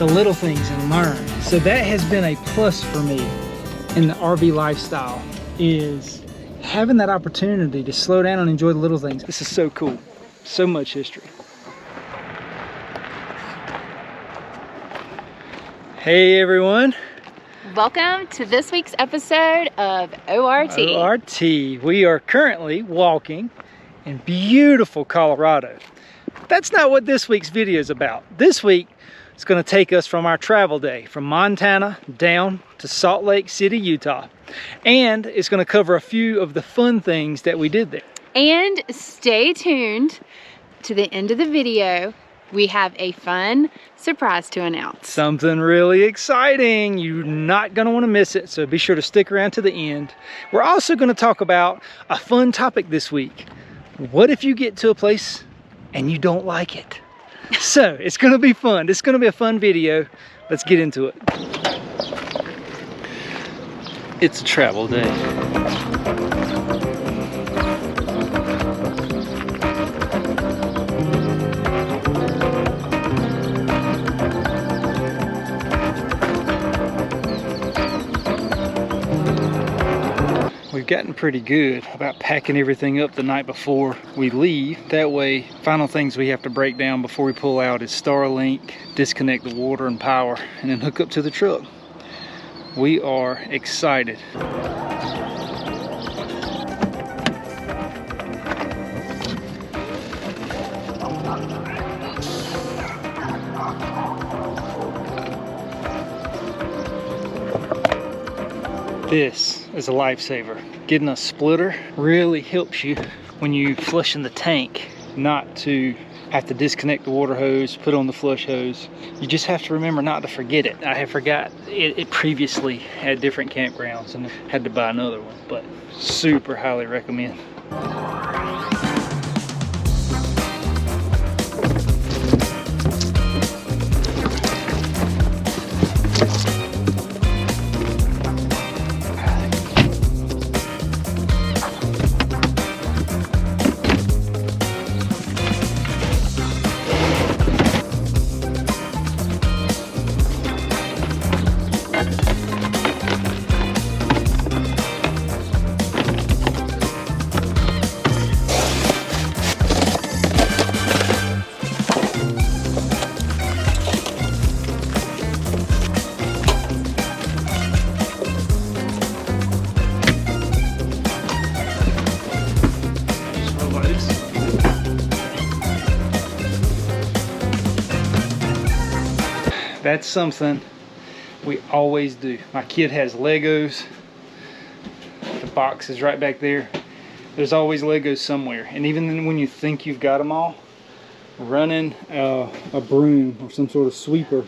little things and learn. So that has been a plus for me in the RV lifestyle, is having that opportunity to slow down and enjoy the little things. This is so cool. So much history. Hey everyone. Welcome to this week's episode of ORT. ORT. We are currently walking in beautiful Colorado. That's not what this week's video is about. This week it's going to take us from our travel day from Montana down to Salt Lake City, Utah. And it's going to cover a few of the fun things that we did there. And stay tuned to the end of the video. We have a fun surprise to announce. Something really exciting. You're not going to want to miss it, so be sure to stick around to the end. We're also going to talk about a fun topic this week. What if you get to a place and you don't like it? So it's going to be fun. It's going to be a fun video. Let's get into it. It's a travel day. We've gotten pretty good about packing everything up the night before we leave. That way, final things we have to break down before we pull out is Starlink, disconnect the water and power, and then hook up to the truck. We are excited. This is a lifesaver. Getting a splitter really helps you when you flushing the tank, not to have to disconnect the water hose, put on the flush hose. You just have to remember not to forget it. I have forgot it previously had different campgrounds and had to buy another one, but super highly recommend. That's something we always do. My kid has Legos. The box is right back there. There's always Legos somewhere. And even when you think you've got them all, running a broom or some sort of sweeper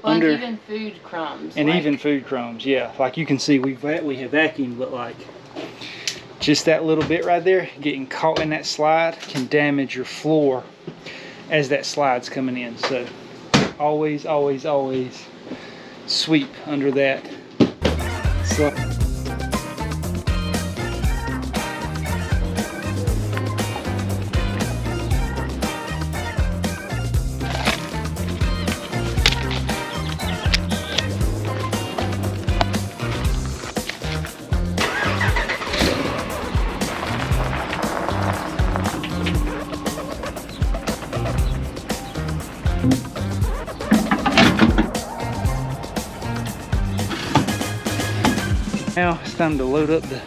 under, and even food crumbs. And even food crumbs, yeah. Like you can see, we have vacuumed, but like just that little bit right there, getting caught in that slide can damage your floor as that slide's coming in. So always, always, always sweep under that slide. Now it's time to load up the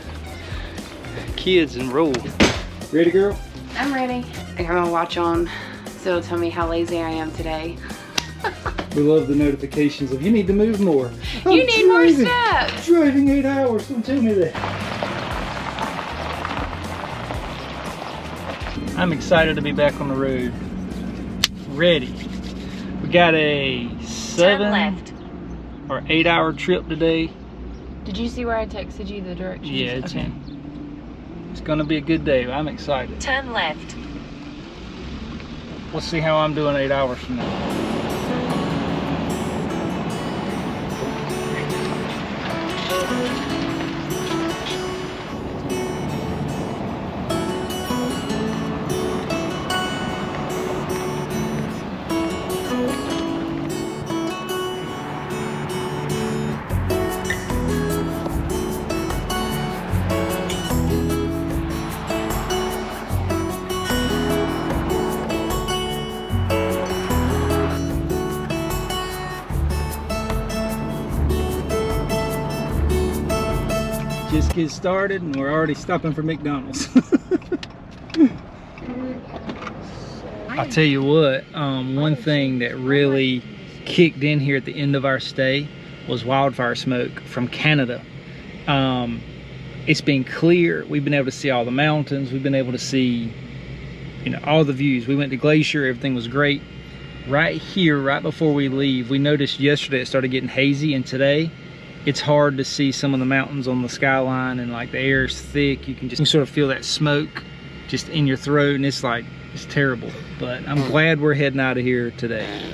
kids and roll. Ready, girl? I'm ready. I'm gonna watch on, so it'll tell me how lazy I am today. We love the notifications of you need to move more. You need more steps. Driving 8 hours, don't tell me that. I'm excited to be back on the road. Ready. We got a 7 or 8 hour trip today. Did you see where I texted you the directions? Yeah, it's in. It's gonna be a good day. I'm excited. Turn left. We'll see how I'm doing 8 hours from now. just get started and we're already stopping for McDonald's. I'll tell you what, one thing that really kicked in here at the end of our stay was wildfire smoke from Canada. It's been clear. We've been able to see all the mountains. We've been able to see, you know, all the views. We went to Glacier, everything was great. Right here, right before we leave, we noticed yesterday it started getting hazy, and today it's hard to see some of the mountains on the skyline, and like the air is thick. You can sort of feel that smoke just in your throat, and it's like, it's terrible. But I'm glad we're heading out of here today.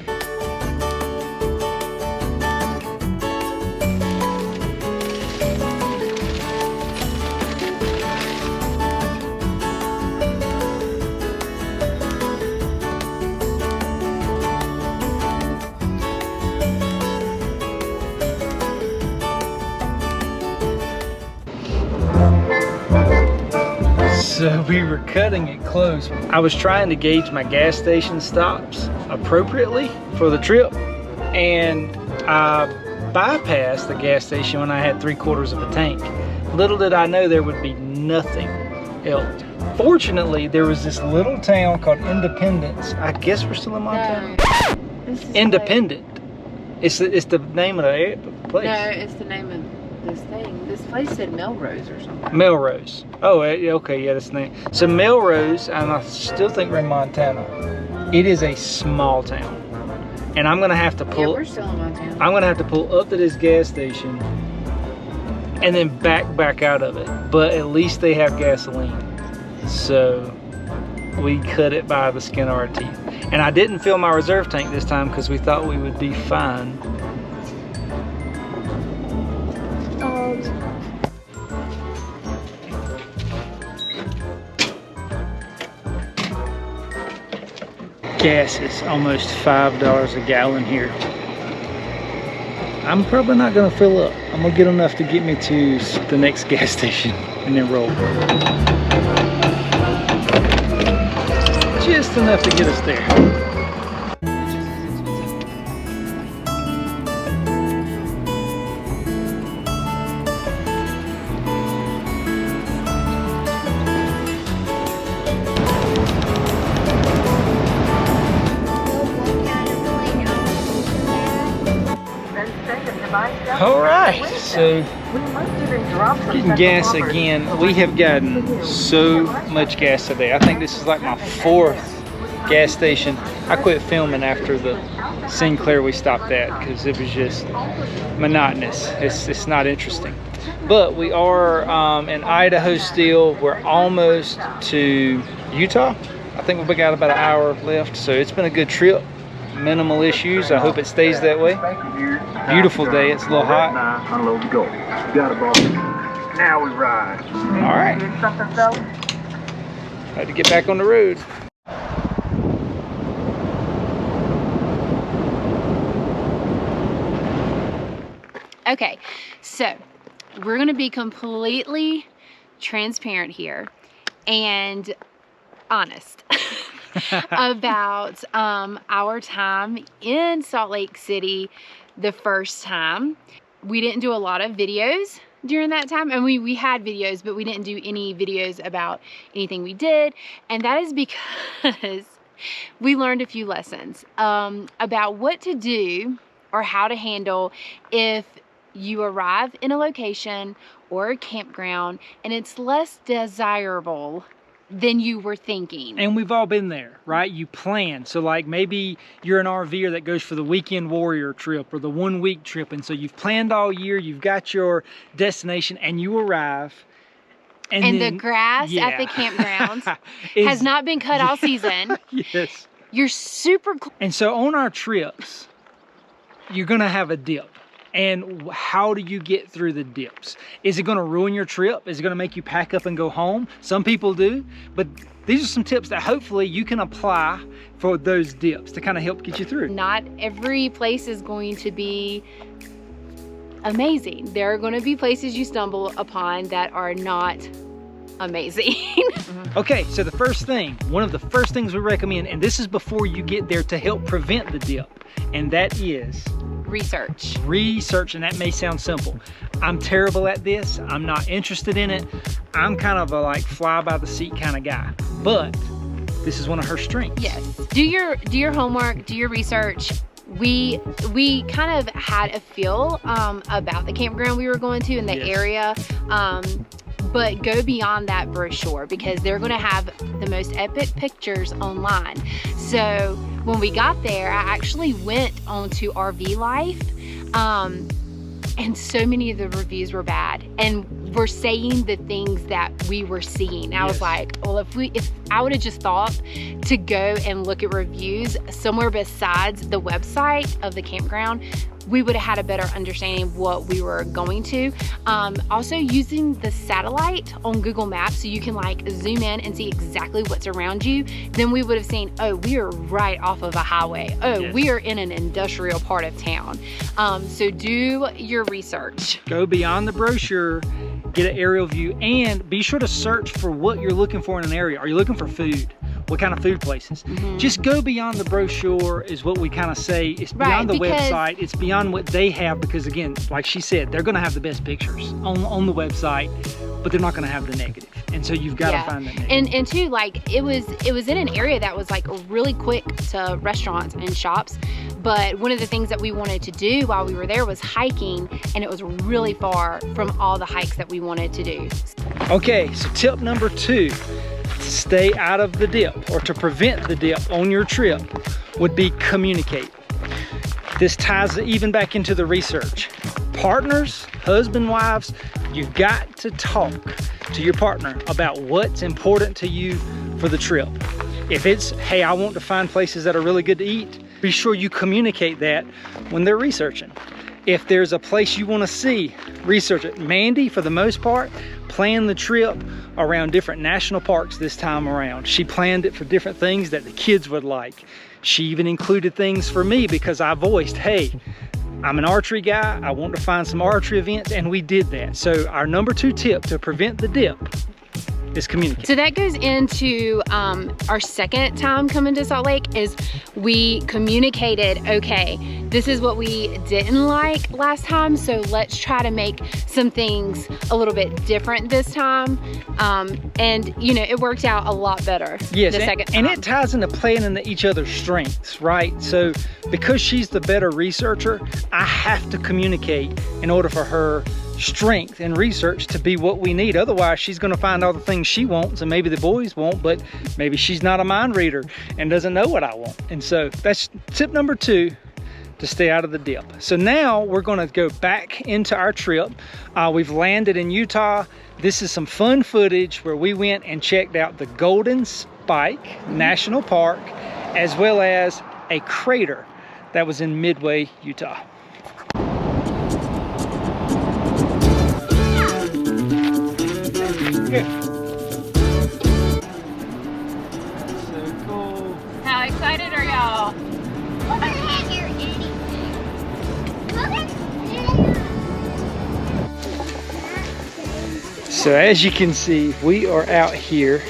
So we were cutting it close. I was trying to gauge my gas station stops appropriately for the trip, and I bypassed the gas station when I had 3/4 of a tank. Little did I know there would be nothing else. Fortunately, there was this little town called Independence. I guess we're still in Montana. No, Independent. It's the name of the place. No, it's the name of this thing. This place said Melrose or something. Melrose. Oh, okay, yeah, that's the name. So Melrose, and I still think we're in Montana. It is a small town, and I'm gonna have to pull. Yeah, we're still in Montana. I'm gonna have to pull up to this gas station and then back out of it. But at least they have gasoline, so we cut it by the skin of our teeth. And I didn't fill my reserve tank this time because we thought we would be fine. Gas is almost $5 a gallon here. I'm probably not gonna fill up. I'm gonna get enough to get me to the next gas station and then roll. Just enough to get us there. All right, so getting gas again. We have gotten so much gas today. I think this is like my 4th gas station. I quit filming after the Sinclair we stopped at because it was just monotonous. It's not interesting. But we are in Idaho still. We're almost to Utah. I think we've got about an hour left, so it's been a good trip. Minimal issues. I hope it stays that way. Beautiful day. It's a little hot. Unload to go. Got it, boss. Now we ride. All right. Had to get back on the road. Okay, so we're gonna be completely transparent here and honest about our time in Salt Lake City the first time. We didn't do a lot of videos during that time, and we had videos, but we didn't do any videos about anything we did, and that is because we learned a few lessons about what to do or how to handle if you arrive in a location or a campground and it's less desirable than you were thinking. And we've all been there, right? You plan. So like maybe you're an RVer that goes for the weekend warrior trip or the 1 week trip. And so you've planned all year, you've got your destination, and you arrive. And then, the grass at the campground has not been cut all season. Yes. You're super cool. And so on our trips, you're gonna have a dip. And how do you get through the dips? Is it gonna ruin your trip? Is it gonna make you pack up and go home? Some people do, but these are some tips that hopefully you can apply for those dips to kind of help get you through. Not every place is going to be amazing. There are gonna be places you stumble upon that are not amazing. Okay, so the first thing, one of the first things we recommend, and this is before you get there to help prevent the dip, and that is Research. Research, and that may sound simple. I'm terrible at this. I'm not interested in it. I'm kind of a like fly by the seat kind of guy, but this is one of her strengths. Yes. Do your homework, do your research. We kind of had a feel about the campground we were going to in the area, but go beyond that brochure because they're going to have the most epic pictures online. So when we got there, I actually went onto RV Life, and so many of the reviews were bad and were saying the things that we were seeing. I was like, well, if I would have just thought to go and look at reviews somewhere besides the website of the campground, we would have had a better understanding of what we were going to. Also using the satellite on Google Maps so you can like zoom in and see exactly what's around you, then we would have seen, oh, we are right off of a highway. Oh, we are in an industrial part of town. So do your research. Go beyond the brochure, get an aerial view, and be sure to search for what you're looking for in an area. Are you looking for food? What kind of food places? Just go beyond the brochure is what we kind of say. It's beyond the website. It's beyond what they have because again, like she said, they're gonna have the best pictures on the website, but they're not gonna have the negative. And so you've got to find that negative. And too, like it was in an area that was like really quick to restaurants and shops. But one of the things that we wanted to do while we were there was hiking, and it was really far from all the hikes that we wanted to do. Okay, so tip number 2, to stay out of the dip or to prevent the dip on your trip would be communicate. This ties even back into the research. Partners, husband, wives, you've got to talk to your partner about what's important to you for the trip. If it's, hey, I want to find places that are really good to eat, be sure you communicate that when they're researching. If there's a place you want to see, research it. Mandy, for the most part, planned the trip around different national parks this time around. She planned it for different things that the kids would like. She even included things for me because I voiced, hey, I'm an archery guy. I want to find some archery events, and we did that. So our number 2 tip to prevent the dip is communicate. So that goes into our second time coming to Salt Lake is we communicated, okay, this is what we didn't like last time, so let's try to make some things a little bit different this time. And you know, it worked out a lot better the second time. And it ties into playing into each other's strengths, right? So because she's the better researcher, I have to communicate in order for her strength and research to be what we need. Otherwise, she's going to find all the things she wants and maybe the boys won't, but maybe she's not a mind reader and doesn't know what I want. And so that's tip number 2, to stay out of the dip. So now we're going to go back into our trip. We've landed in Utah. This is some fun footage where we went and checked out the Golden Spike National Park, as well as a crater that was in Midway, Utah. Good. So cool. How excited are y'all? So as you can see, we are out here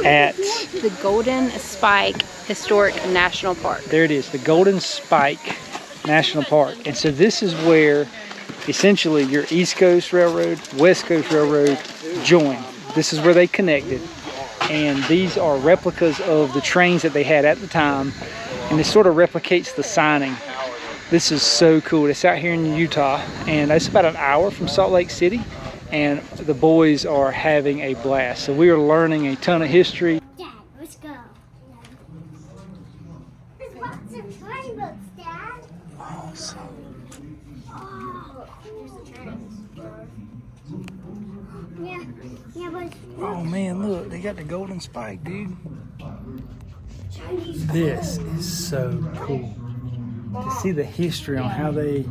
at the Golden Spike Historic National Park. There it is, the Golden Spike National Park. And so this is where essentially your East Coast Railroad, West Coast Railroad joined. This is where they connected. And these are replicas of the trains that they had at the time. And this sort of replicates the signing. This is so cool. It's out here in Utah, and it's about an hour from Salt Lake City. And the boys are having a blast. So we are learning a ton of history. Dad, let's go. There's lots of train books, Dad. Awesome. Oh, there's the trains. Yeah, but Oh man, look, they got the Golden Spike, dude. This is so cool. To see the history on how they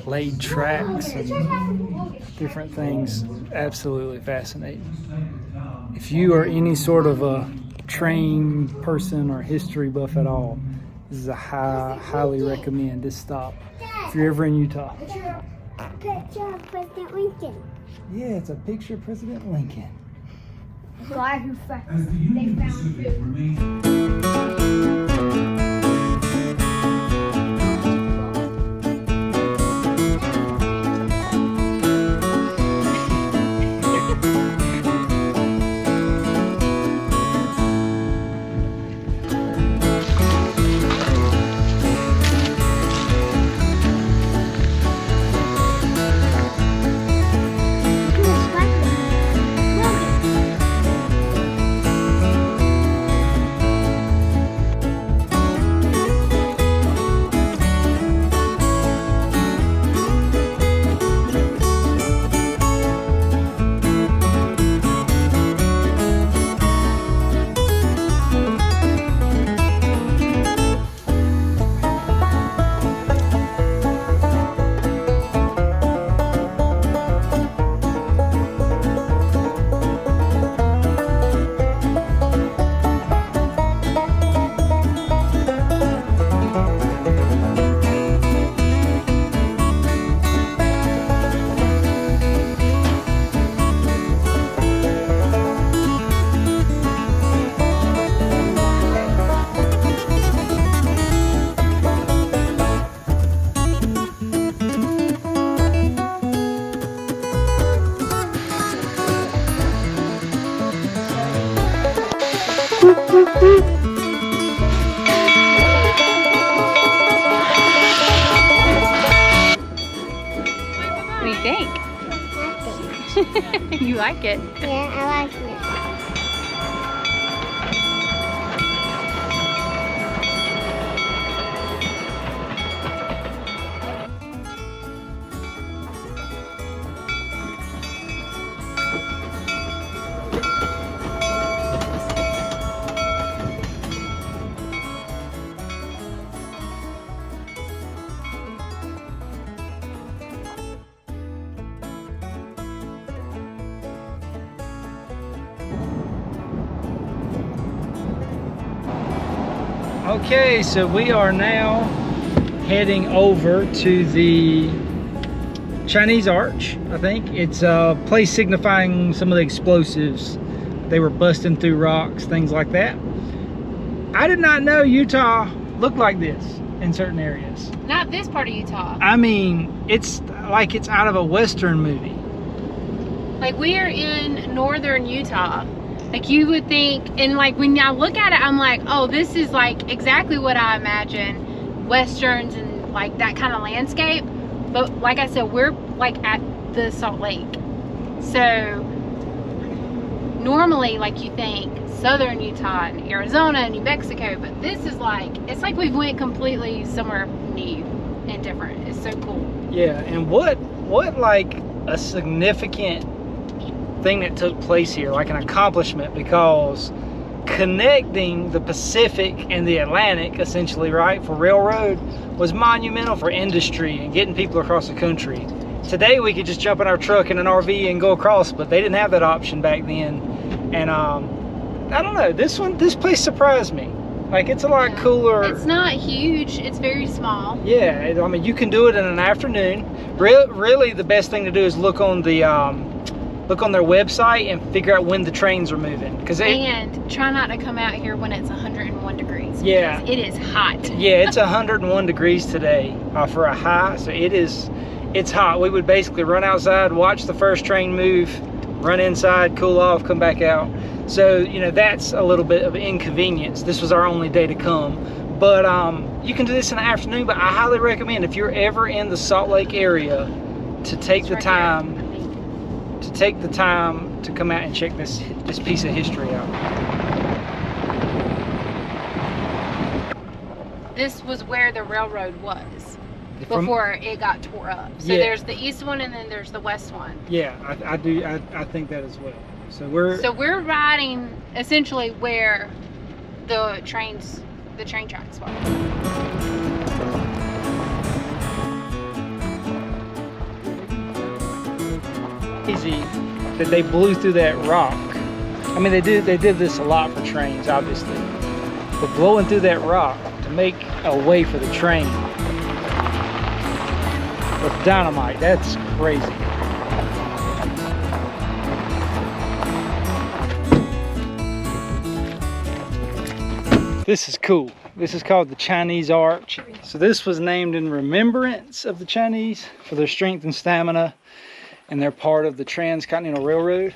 laid tracks and different things, absolutely fascinating. If you are any sort of a train person or history buff at all, this is a highly recommend this stop if you're ever in Utah. picture of President Lincoln. Yeah, it's a picture of President Lincoln. The guy who they found food. What do you think? You like it? Yeah, I like it. Okay, so we are now heading over to the Chinese Arch. I think it's a place signifying some of the explosives. They were busting through rocks, things like that. I did not know Utah looked like this in certain areas. Not this part of Utah. I mean, it's like it's out of a Western movie. Like, we are in northern Utah. Like, you would think, and like when I look at it, I'm like, oh, this is like exactly what I imagine Westerns and like that kind of landscape. But like I said, we're like at the Salt Lake. So normally, like, you think southern Utah and Arizona and New Mexico, but this is like, it's like we've went completely somewhere new and different. It's so cool. Yeah, and what like a significant thing that took place here, like an accomplishment, because connecting the Pacific and the Atlantic, essentially, right, for railroad was monumental for industry and getting people across the country. Today we could just jump in our truck in an RV and go across, but they didn't have that option back then. And I don't know, this place surprised me. Like, it's a lot cooler. It's not huge, it's very small. Yeah, I mean, you can do it in an afternoon. Really, the best thing to do is look on their website and figure out when the trains are moving. And try not to come out here when it's 101 degrees. Yeah. It is hot. Yeah, it's 101 degrees today for a high, so it's hot. We would basically run outside, watch the first train move, run inside, cool off, come back out. So, you know, that's a little bit of inconvenience. This was our only day to come. But you can do this in the afternoon, but I highly recommend, if you're ever in the Salt Lake area, to take the time to come out and check this piece of history out. This was where the railroad was before it got tore up. So Yeah. there's the east one and then there's the west one. Yeah, I think that as well. So we're riding essentially where the train tracks were. easy that they blew through that rock. I mean, they did this a lot for trains, obviously, but blowing through that rock to make a way for the train with dynamite, that's crazy. This is cool. This is called the Chinese Arch. So this was named in remembrance of the Chinese for their strength and stamina, and they're part of the Transcontinental Railroad.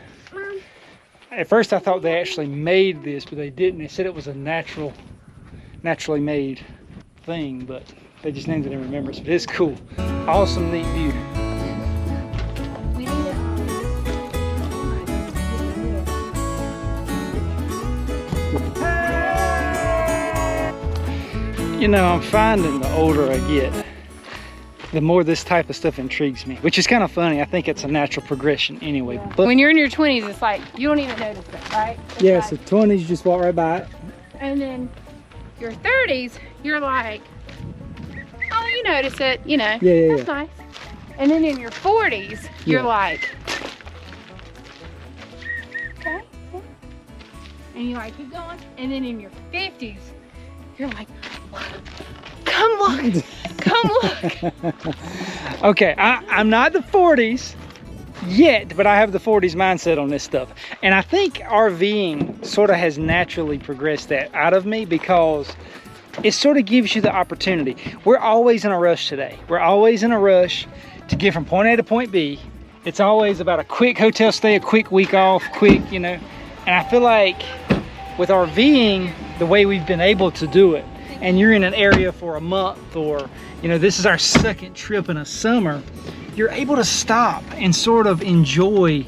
At first I thought they actually made this, but they didn't. They said it was a naturally made thing, but they just named it in remembrance. But it's cool. Awesome, neat view. You know, I'm finding the older I get, the more this type of stuff intrigues me, which is kind of funny. I think it's a natural progression anyway. Yeah. But when you're in your 20s, it's like, you don't even notice it, right? It's yeah, like, so 20s, you just walk right by it. and then your 30s, you're like, oh, you notice it, you know, Yeah, that's nice. And then in your 40s, you're like, okay. And you like keep going. And then in your 50s, you're like, come look, come look. Okay, I'm not the 40s yet, but I have the 40s mindset on this stuff. And I think RVing sort of has naturally progressed that out of me, because it sort of gives you the opportunity. We're always in a rush today. We're always in a rush to get from point A to point B. It's always about a quick hotel stay, a quick week off, quick, you know. And I feel like with RVing, the way we've been able to do it, and you're in an area for a month, or you know, this is our second trip in a summer, you're able to stop and sort of enjoy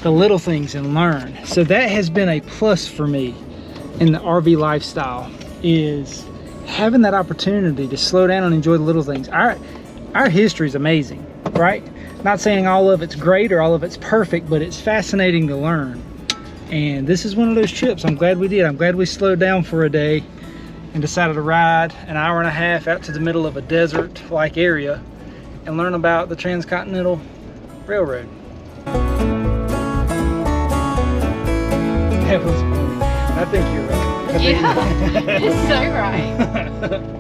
the little things and learn. So that has been a plus for me in the RV lifestyle, is having that opportunity to slow down and enjoy the little things. Our history is amazing, right? Not saying all of it's great or all of it's perfect, but it's fascinating to learn. And this is one of those trips I'm glad we did. I'm glad we slowed down for a day and decided to ride an hour and a half out to the middle of a desert-like area and learn about the Transcontinental Railroad. That was funny. I think you're right. Yeah, you're so right.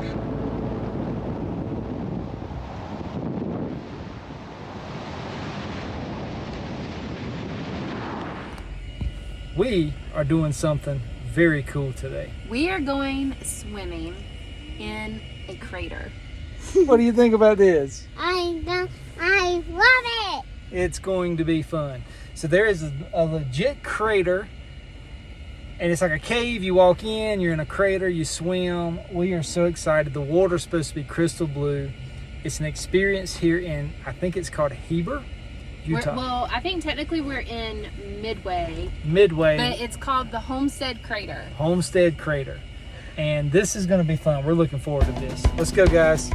We are doing something very cool today. We are going swimming in a crater. What do you think about this? I love it. It's going to be fun. So there is a legit crater, and it's like a cave. You walk in, you're in a crater, you swim. We are so excited. The water's supposed to be crystal blue. It's an experience here in, I think it's called Heber, Utah. Well, I think technically we're in Midway, but it's called the Homestead Crater. Homestead Crater. And this is going to be fun. We're looking forward to this. Let's go, guys.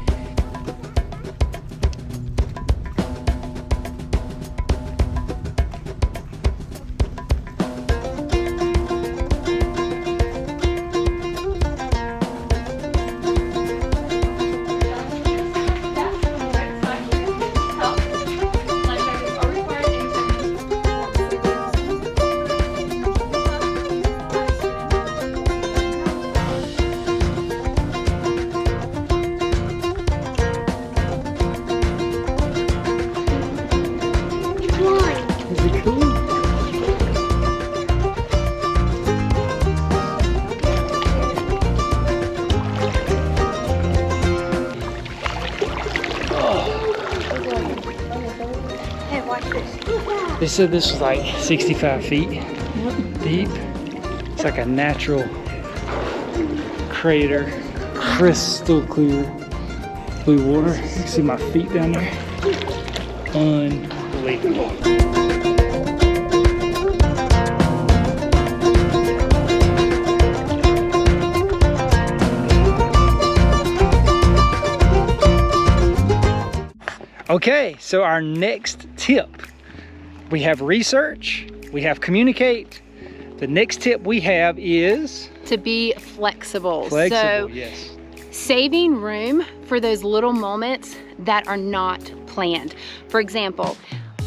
They said this was like 65 feet deep. It's like a natural crater, crystal clear blue water. You can see my feet down there. Unbelievable. Okay, so our next tip. We have research, we have communicate. The next tip we have is to be flexible. Flexible, so, yes. Saving room for those little moments that are not planned. For example,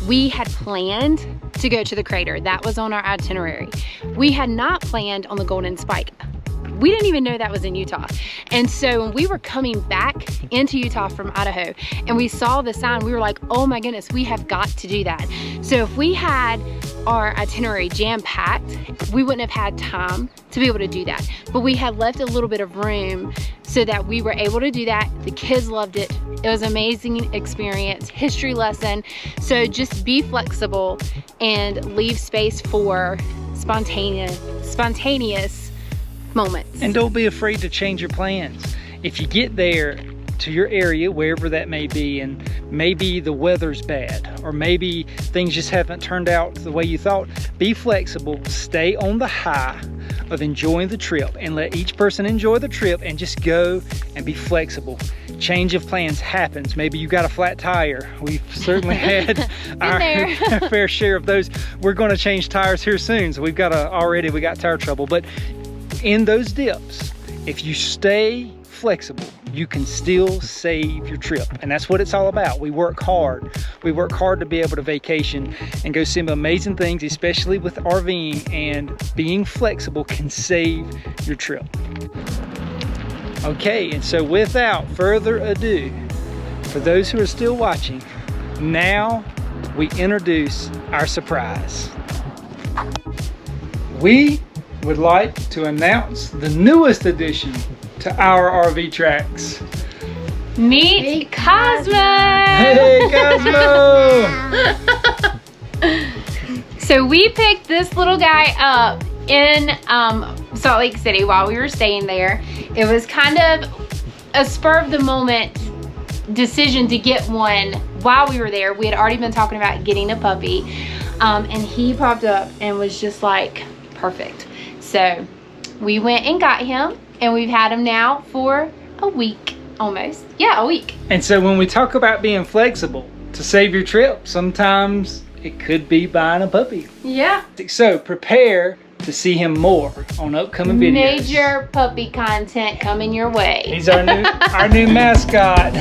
we had planned to go to the crater. That was on our itinerary. We had not planned on the Golden Spike. We didn't even know that was in Utah. And so when we were coming back into Utah from Idaho and we saw the sign, we were like, oh my goodness, we have got to do that. So if we had our itinerary jam-packed, we wouldn't have had time to be able to do that. But we had left a little bit of room so that we were able to do that. The kids loved it. It was an amazing experience, history lesson. So just be flexible and leave space for spontaneous moments. And don't be afraid to change your plans. If you get there to your area, wherever that may be, and maybe the weather's bad, or maybe things just haven't turned out the way you thought, be flexible, stay on the high of enjoying the trip, and let each person enjoy the trip, and just go and be flexible. Change of plans happens. Maybe you got a flat tire. We've certainly had our fair share of those. We're going to change tires here soon, so we got tire trouble. But in those dips, if you stay flexible, you can still save your trip. And that's what it's all about. We work hard. We work hard to be able to vacation and go see amazing things, especially with RVing, and being flexible can save your trip. Okay, and so without further ado, for those who are still watching, now we introduce our surprise. We would like to announce the newest addition to our RV tracks. Meet Cosmo! Hey, Cosmo! So we picked this little guy up in Salt Lake City while we were staying there. It was kind of a spur of the moment decision to get one while we were there. We had already been talking about getting a puppy, and he popped up and was just like perfect. So we went and got him, and we've had him now for a week almost. Yeah, a week. And so when we talk about being flexible to save your trip, sometimes it could be buying a puppy. Yeah. So prepare to see him more on upcoming videos. Major puppy content coming your way. He's our new mascot.